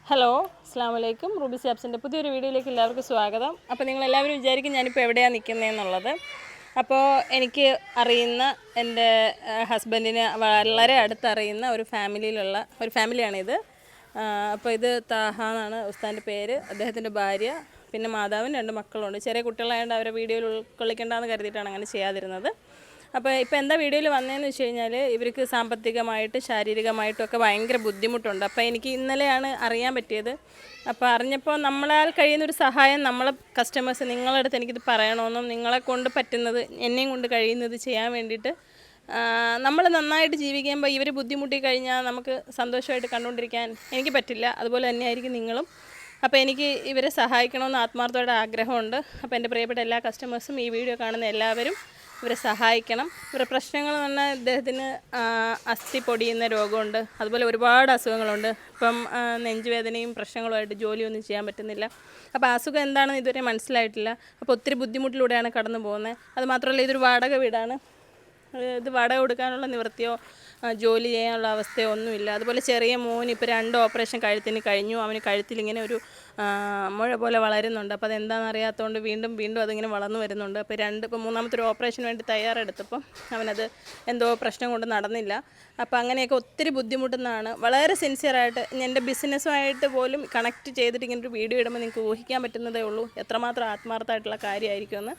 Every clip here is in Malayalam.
ഹലോ, അസ്സാം വലൈക്കും. റൂബി സാബ്സിൻ്റെ പുതിയൊരു വീഡിയോയിലേക്ക് എല്ലാവർക്കും സ്വാഗതം. അപ്പോൾ നിങ്ങളെല്ലാവരും വിചാരിക്കും ഞാനിപ്പോൾ എവിടെയാണ് നിൽക്കുന്നതെന്നുള്ളത്. അപ്പോൾ എനിക്ക് അറിയുന്ന എൻ്റെ ഹസ്ബൻഡിന് വളരെ അടുത്തറിയുന്ന ഒരു ഫാമിലിയാണിത്. അപ്പോൾ ഇത് താഹ എന്നാണ് ഉസ്താദിൻ്റെ പേര്. അദ്ദേഹത്തിൻ്റെ ഭാര്യ, പിന്നെ മാതാവും 2 മക്കളുണ്ട്. ചെറിയ കുട്ടികളായതുകൊണ്ട് അവരെ വീഡിയോയിൽ ഉൾക്കൊള്ളിക്കേണ്ടെന്ന് കരുതിയിട്ടാണ് അങ്ങനെ ചെയ്യാതിരുന്നത്. അപ്പോൾ ഇപ്പോൾ എന്താ വീഡിയോയിൽ വന്നതെന്ന് വെച്ച് കഴിഞ്ഞാൽ ഇവർക്ക് സാമ്പത്തികമായിട്ട് ശാരീരികമായിട്ടൊക്കെ ഭയങ്കര ബുദ്ധിമുട്ടുണ്ട്. അപ്പോൾ എനിക്ക് ഇന്നലെയാണ് അറിയാൻ പറ്റിയത്. അപ്പോൾ അറിഞ്ഞപ്പോൾ നമ്മളാൽ കഴിയുന്നൊരു സഹായം നമ്മളെ കസ്റ്റമേഴ്സ് നിങ്ങളുടെ അടുത്ത് എനിക്കിത് പറയണമെന്നും നിങ്ങളെ കൊണ്ട് പറ്റുന്നത് എന്നെയും കൊണ്ട് കഴിയുന്നത് ചെയ്യാൻ വേണ്ടിയിട്ട് നമ്മൾ നന്നായിട്ട് ജീവിക്കുമ്പോൾ ഇവർ ബുദ്ധിമുട്ടി കഴിഞ്ഞാൽ നമുക്ക് സന്തോഷമായിട്ട് കണ്ടുകൊണ്ടിരിക്കാൻ എനിക്ക് പറ്റില്ല. അതുപോലെ തന്നെയായിരിക്കും നിങ്ങളും. അപ്പോൾ എനിക്ക് ഇവരെ സഹായിക്കണമെന്ന് ആത്മാർത്ഥമായിട്ട് ആഗ്രഹമുണ്ട്. അപ്പോൾ എൻ്റെ പ്രിയപ്പെട്ട എല്ലാ കസ്റ്റമേഴ്സും ഈ വീഡിയോ കാണുന്ന എല്ലാവരും ഇവരെ സഹായിക്കണം. ഇവരുടെ പ്രശ്നങ്ങൾ എന്ന് പറഞ്ഞാൽ ഇദ്ദേഹത്തിന് അസ്ഥി പൊടിയുന്ന രോഗമുണ്ട്. അതുപോലെ ഒരുപാട് അസുഖങ്ങളുണ്ട്. ഇപ്പം നെഞ്ചുവേദനയും പ്രശ്നങ്ങളുമായിട്ട് ജോലിയൊന്നും ചെയ്യാൻ പറ്റുന്നില്ല. അപ്പോൾ അസുഖം എന്താണെന്ന് ഇതുവരെ മനസ്സിലായിട്ടില്ല. അപ്പോൾ ഒത്തിരി ബുദ്ധിമുട്ടിലൂടെയാണ് കടന്നു പോകുന്നത്. അതുമാത്രമല്ല ഇതൊരു വാടക വീടാണ്. ഇത് വാടക കൊടുക്കാനുള്ള നിവൃത്തിയോ ജോലി ചെയ്യാനുള്ള അവസ്ഥയോ ഒന്നുമില്ല. അതുപോലെ ചെറിയ മോൻ ഇപ്പോൾ 2 ഓപ്പറേഷൻ കഴുത്തിന് കഴിഞ്ഞു. അവന് കഴുത്തിലിങ്ങനെ ഒരു മുഴ പോലെ വളരുന്നുണ്ട്. അപ്പോൾ അതെന്താണെന്ന് അറിയാത്തതുകൊണ്ട് വീണ്ടും അതിങ്ങനെ വളർന്നു വരുന്നുണ്ട്. അപ്പോൾ ഇപ്പോൾ 3ാമത്തെ ഒരു ഓപ്പറേഷന് വേണ്ടി തയ്യാറെടുത്തപ്പം അവനത് എന്തോ പ്രശ്നം കൊണ്ട് നടന്നില്ല. അപ്പോൾ അങ്ങനെയൊക്കെ ഒത്തിരി ബുദ്ധിമുട്ടുന്നതാണ്. വളരെ സിൻസിയറായിട്ട് എൻ്റെ ബിസിനസ്സുമായിട്ട് പോലും കണക്ട് ചെയ്തിട്ട് ഇങ്ങനെ ഒരു വീഡിയോ ഇടുമ്പോൾ നിങ്ങൾക്ക് ഊഹിക്കാൻ പറ്റുന്നതേ ഉള്ളൂ എത്രമാത്രം ആത്മാർത്ഥമായിട്ടുള്ള കാര്യമായിരിക്കുമെന്ന്.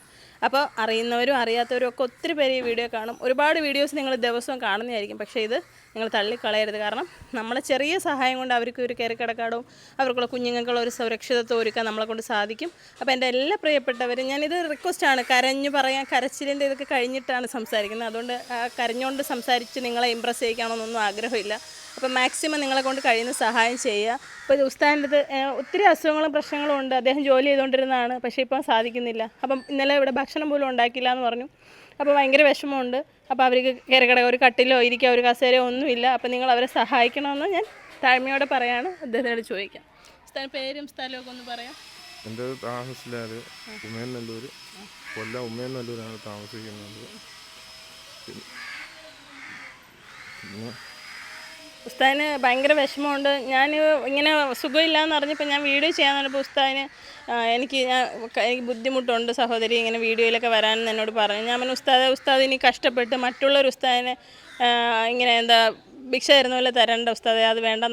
അപ്പോൾ അറിയുന്നവരും അറിയാത്തവരും ഒക്കെ ഒത്തിരി പേര് ഈ വീഡിയോ കാണും. ഒരുപാട് വീഡിയോസ് നിങ്ങൾ ദിവസവും കാണുന്നതായിരിക്കും. പക്ഷേ ഇത് നിങ്ങൾ തള്ളിക്കളയരുത്. കാരണം നമ്മളെ ചെറിയ സഹായം കൊണ്ട് അവർക്ക് ഒരു കയറിക്കിടക്കാടവും അവർക്കുള്ള കുഞ്ഞുങ്ങൾക്കുള്ള ഒരു സുരക്ഷിതത്വം ഒരുക്കാൻ നമ്മളെ കൊണ്ട് സാധിക്കും. അപ്പോൾ എൻ്റെ എല്ലാ പ്രിയപ്പെട്ടവരും ഞാനിത് റിക്വസ്റ്റാണ്. കരച്ചിലിൻ്റെ ഇതൊക്കെ കഴിഞ്ഞിട്ടാണ് സംസാരിക്കുന്നത്. അതുകൊണ്ട് കരഞ്ഞുകൊണ്ട് സംസാരിച്ച് നിങ്ങളെ ഇമ്പ്രസ് ചെയ്യിക്കണമെന്നൊന്നും ആഗ്രഹമില്ല. അപ്പോൾ മാക്സിമം നിങ്ങളെ കൊണ്ട് കഴിയുന്ന സഹായം ചെയ്യുക. ഇപ്പോൾ ഉസ്താദിൻ്റെ ഒത്തിരി അസുഖങ്ങളും പ്രശ്നങ്ങളും ഉണ്ട്. അദ്ദേഹം ജോലി ചെയ്തുകൊണ്ടിരുന്നതാണ്. പക്ഷേ ഇപ്പം സാധിക്കുന്നില്ല. അപ്പം ഇന്നലെ ഇവിടെ ഭക്ഷണം പോലും ഉണ്ടാക്കില്ല എന്ന് പറഞ്ഞു. അപ്പോൾ ഭയങ്കര വിഷമമുണ്ട്. അപ്പോൾ അവർക്ക് കയറിക്കിട ഒരു കട്ടിലോ ഇരിക്കുക ഒരു കസേരയോ ഒന്നുമില്ല. അപ്പോൾ നിങ്ങൾ അവരെ സഹായിക്കണമെന്ന് ഞാൻ താഴ്മയോടെ പറയാണ്. അദ്ദേഹത്തിനോട് ചോദിക്കാം. ഉസ്താദിൻ്റെ പേരും സ്ഥലമൊക്കെ ഒന്ന് പറയാം. എൻ്റെ താമസിലാൽ ഉമ്മേനല്ലൂർ, കൊല്ലം ഉമ്മേനല്ലൂരാണ് താമസിക്കുന്നത്. ഉസ്താദിന് ഭയങ്കര വിഷമമുണ്ട്. ഞാൻ ഇങ്ങനെ സുഖമില്ലയെന്ന് അറിഞ്ഞപ്പോൾ ഞാൻ വീഡിയോ ചെയ്യാൻ പറഞ്ഞപ്പോൾ ഉസ്താദിന് എനിക്ക് ബുദ്ധിമുട്ടുണ്ട് സഹോദരി ഇങ്ങനെ വീഡിയോയിലൊക്കെ വരാനെന്ന് എന്നോട് പറഞ്ഞു. ഞാൻ പറഞ്ഞു ഉസ്താദ് ഇനി കഷ്ടപ്പെട്ട് മറ്റുള്ളൊരു ഉസ്താദിനെ ഇങ്ങനെ ഭിക്ഷ തരുന്ന പോലെ തരേണ്ട ഉസ്താദെ, അത് വേണ്ട.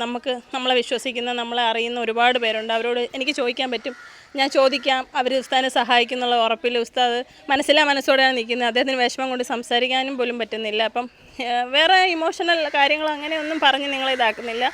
നമ്മളെ വിശ്വസിക്കുന്ന നമ്മളെ അറിയുന്ന ഒരുപാട് പേരുണ്ട്. അവരോട് എനിക്ക് ചോദിക്കാൻ പറ്റും. ഞാൻ ചോദിക്കാം. അവർ ഉസ്താദിനെ സഹായിക്കുന്നുള്ള ഉറപ്പിൽ ഉസ്താദ് മനസ്സോടെയാണ് നിൽക്കുന്നത്. അദ്ദേഹത്തിന് വിഷമം കൊണ്ട് സംസാരിക്കാനും പോലും പറ്റുന്നില്ല. അപ്പം വേറെ ഇമോഷണൽ കാര്യങ്ങൾ അങ്ങനെയൊന്നും പറഞ്ഞ് നിങ്ങളെ ഇതാക്കുന്നില്ല.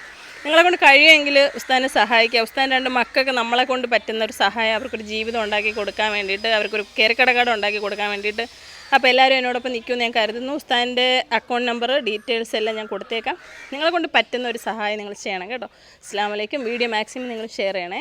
നിങ്ങളെ കൊണ്ട് കഴിയുമെങ്കിൽ ഉസ്താദിനെ സഹായിക്കുക. ഉസ്താദിൻ്റെ 2 മക്കൾക്ക് നമ്മളെ കൊണ്ട് പറ്റുന്ന ഒരു സഹായം, അവർക്കൊരു ജീവിതം ഉണ്ടാക്കി കൊടുക്കാൻ വേണ്ടിയിട്ട്, അവർക്കൊരു കയറിക്കടക്കാട് ഉണ്ടാക്കി കൊടുക്കാൻ വേണ്ടിയിട്ട്. അപ്പോൾ എല്ലാവരും എന്നോടൊപ്പം നിൽക്കുമെന്ന് ഞാൻ കരുതുന്നു. ഉസ്താദിൻ്റെ അക്കൗണ്ട് നമ്പർ ഡീറ്റെയിൽസ് എല്ലാം ഞാൻ കൊടുത്തേക്കാം. നിങ്ങളെ കൊണ്ട് പറ്റുന്ന ഒരു സഹായം നിങ്ങൾ ചെയ്യണം കേട്ടോ. അസ്സലാമു അലൈക്കും. വീഡിയോ മാക്സിമം നിങ്ങൾ ഷെയർ ചെയ്യണേ.